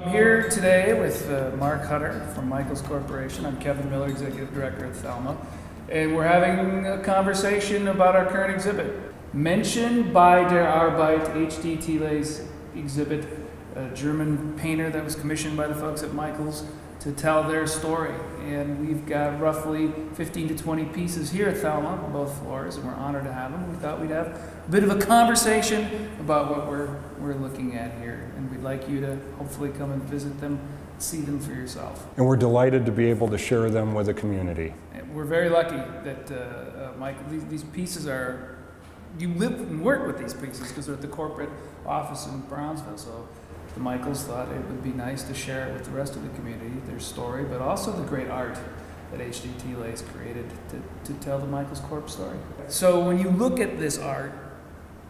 I'm here today with Mark Hutter from Michels Corporation. I'm Kevin Miller, Executive Director at Thelma, and we're having a conversation about our current exhibit. Mentioned by Der Arbeit, H.D. Thiele's exhibit, a German painter that was commissioned by the folks at Michels to tell their story. And we've got roughly 15 to 20 pieces here at Thelma on both floors, and we're honored to have them. We thought we'd have a bit of a conversation about what we're looking at here, and we'd like you to hopefully come and visit them, see them for yourself. And we're delighted to be able to share them with the community. And we're very lucky that, Michael, these pieces are, you live and work with these pieces because they're at the corporate office in Brownsville. So the Michels thought it would be nice to share it with the rest of the community, their story, but also the great art that H.D. Thiele has created to tell the Michels Corp story. So when you look at this art,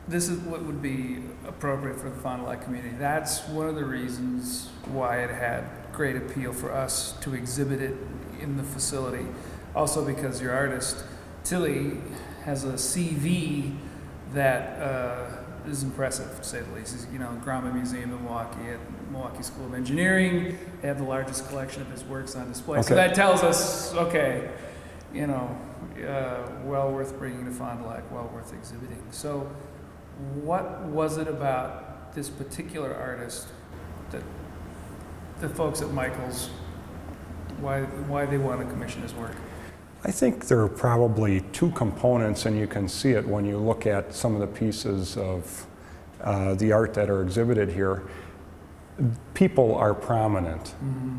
this is what would be appropriate for the Fond du Lac community. That's one of the reasons why it had great appeal for us to exhibit it in the facility. Also because your artist, Thiele, has a CV that is impressive, to say the least. He's, Grauman Museum in Milwaukee, at Milwaukee School of Engineering. They have the largest collection of his works on display. Okay. So that tells us, okay, well worth bringing to Fond du Lac, well worth exhibiting. So what was it about this particular artist that the folks at Michels, why they want to commission his work? I think there are probably two components, and you can see it when you look at some of the pieces of the art that are exhibited here. People are prominent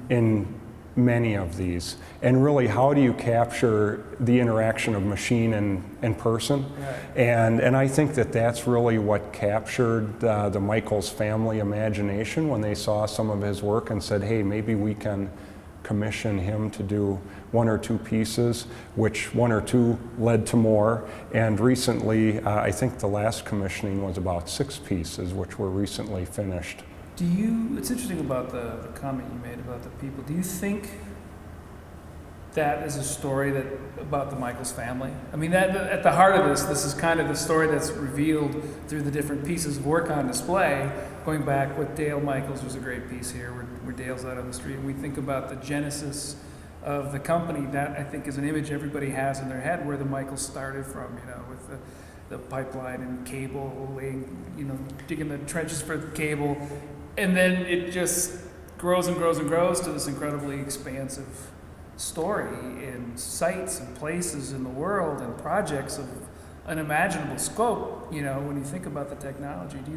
in many of these, and really, how do you capture the interaction of machine and person? Right. And I think that that's really what captured the Michels family imagination when they saw some of his work and said, hey, maybe we can commission him to do one or two pieces, which one or two led to more. And recently, I think the last commissioning was about 6 pieces, which were recently finished. It's interesting about the comment you made about the people. Do you think that is a story about the Michels family? I mean, that at the heart of this is kind of the story that's revealed through the different pieces of work on display. Going back with Dale Michels was a great piece here, where Dale's out on the street, and we think about the genesis of the company. That, I think, is an image everybody has in their head where the Michels started from, with the pipeline and cable laying, digging the trenches for the cable. And then it just grows and grows and grows to this incredibly expansive story in sites and places in the world and projects of unimaginable scope, when you think about the technology. Do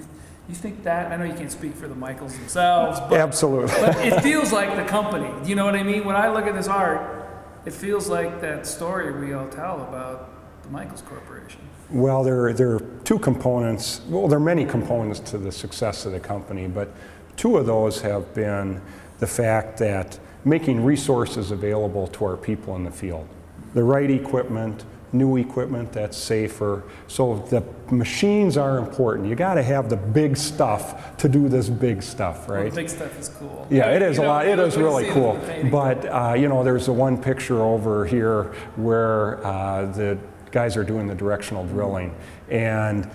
you think that, I know you can't speak for the Michels themselves, but, Absolutely. but it feels like the company. Do you know what I mean? When I look at this art, it feels like that story we all tell about the Michels Corporation. Well, there are two components. Well, there are many components to the success of the company, but two of those have been the fact that making resources available to our people in the field. The right equipment, new equipment that's safer. So the machines are important. You got to have the big stuff to do this big stuff, right? Well, the big stuff is cool. Yeah, it is a lot. It is really cool. But there's the one picture over here where the guys are doing the directional drilling, and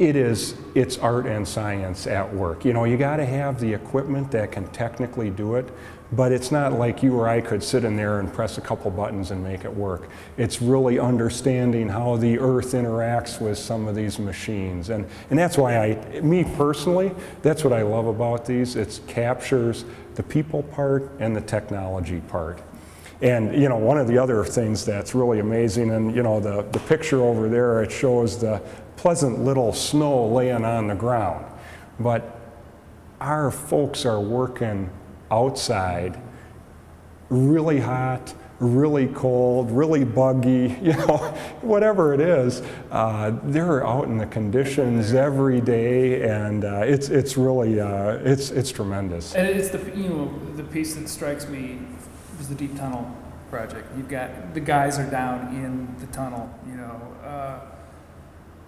it's art and science at work. You got to have the equipment that can technically do it, but it's not like you or I could sit in there and press a couple buttons and make it work. It's really understanding how the earth interacts with some of these machines, and that's why me personally, that's what I love about these. It captures the people part and the technology part. And one of the other things that's really amazing, and the picture over there, it shows the pleasant little snow laying on the ground. But our folks are working outside, really hot, really cold, really buggy, whatever it is. They're out in the conditions every day, and it's really it's tremendous. And it's the piece that strikes me is the deep tunnel project. You've got the guys are down in the tunnel,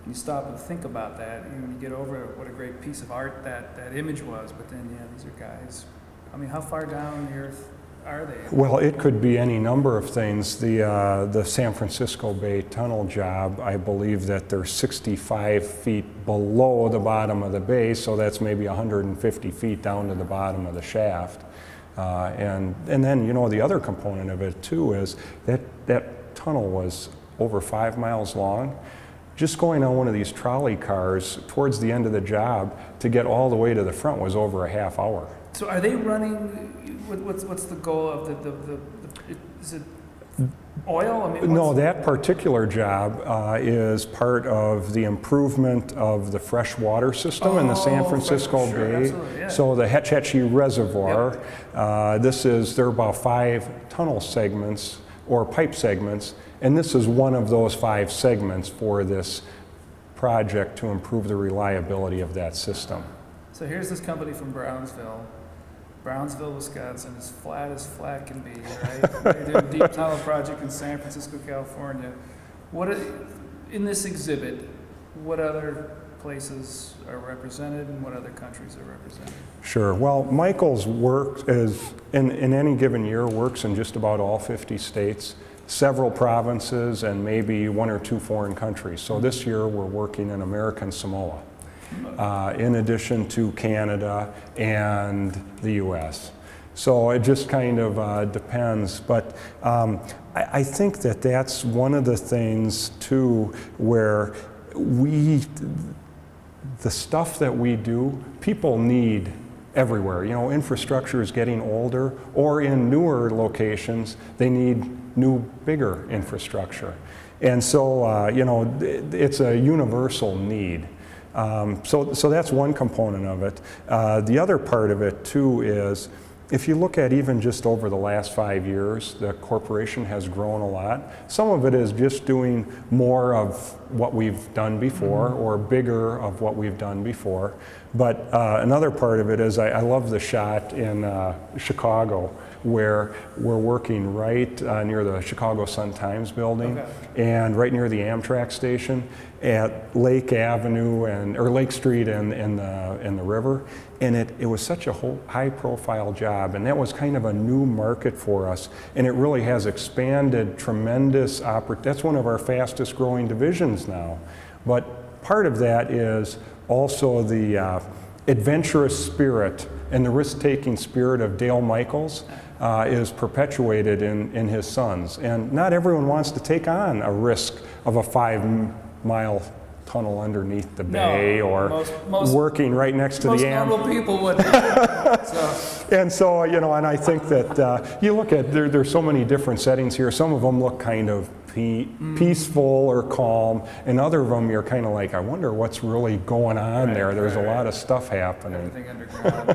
you stop and think about that, you get over what a great piece of art that image was, but then these are guys. I mean, how far down the earth are they? Well, it could be any number of things. The San Francisco Bay Tunnel job, I believe that they're 65 feet below the bottom of the bay, so that's maybe 150 feet down to the bottom of the shaft. And then, you know, the other component of it too is that tunnel was over 5 miles long. Just going on one of these trolley cars towards the end of the job to get all the way to the front was over a half hour. So are they running, what's the goal of is it oil? I mean, No, that particular job is part of the improvement of the fresh water system in the San Francisco Bay. Absolutely, yeah. So the Hetch Hetchy Reservoir, there are about 5 tunnel segments or pipe segments, and this is one of those 5 segments for this project to improve the reliability of that system. So here's this company from Brownsville, Wisconsin, as flat can be, right? They're doing a deep tunnel project in San Francisco, California. In this exhibit, what other places are represented and what other countries are represented? Sure. Well, Michels work is, in any given year, works in just about all 50 states, several provinces, and maybe 1 or 2 foreign countries. So this year we're working in American Samoa, in addition to Canada and the US. So it just kind of depends. But I think that that's one of the things too where the stuff that we do, people need everywhere. You know, infrastructure is getting older, or in newer locations, they need new, bigger infrastructure. And so, you know, it's a universal need. So that's one component of it. The other part of it too is, if you look at even just over the last 5 years, the corporation has grown a lot. Some of it is just doing more of what we've done before, or bigger of what we've done before. But another part of it is, I love the shot in Chicago, where we're working right near the Chicago Sun-Times building, and right near the Amtrak station at Lake Avenue or Lake Street and the river. And it was such a high-profile job, and that was kind of a new market for us, and it really has expanded tremendous. That's one of our fastest-growing divisions now. But part of that is also the adventurous spirit and the risk-taking spirit of Dale Michels is perpetuated in his sons. And not everyone wants to take on a risk of a 5-mile tunnel underneath the bay, or working right next to the normal people would. And so, you know, and I think that you look at, there's so many different settings here. Some of them look kind of peaceful or calm, and other of them you're kind of like, I wonder what's really going on there. There's a lot of stuff happening. Everything underground.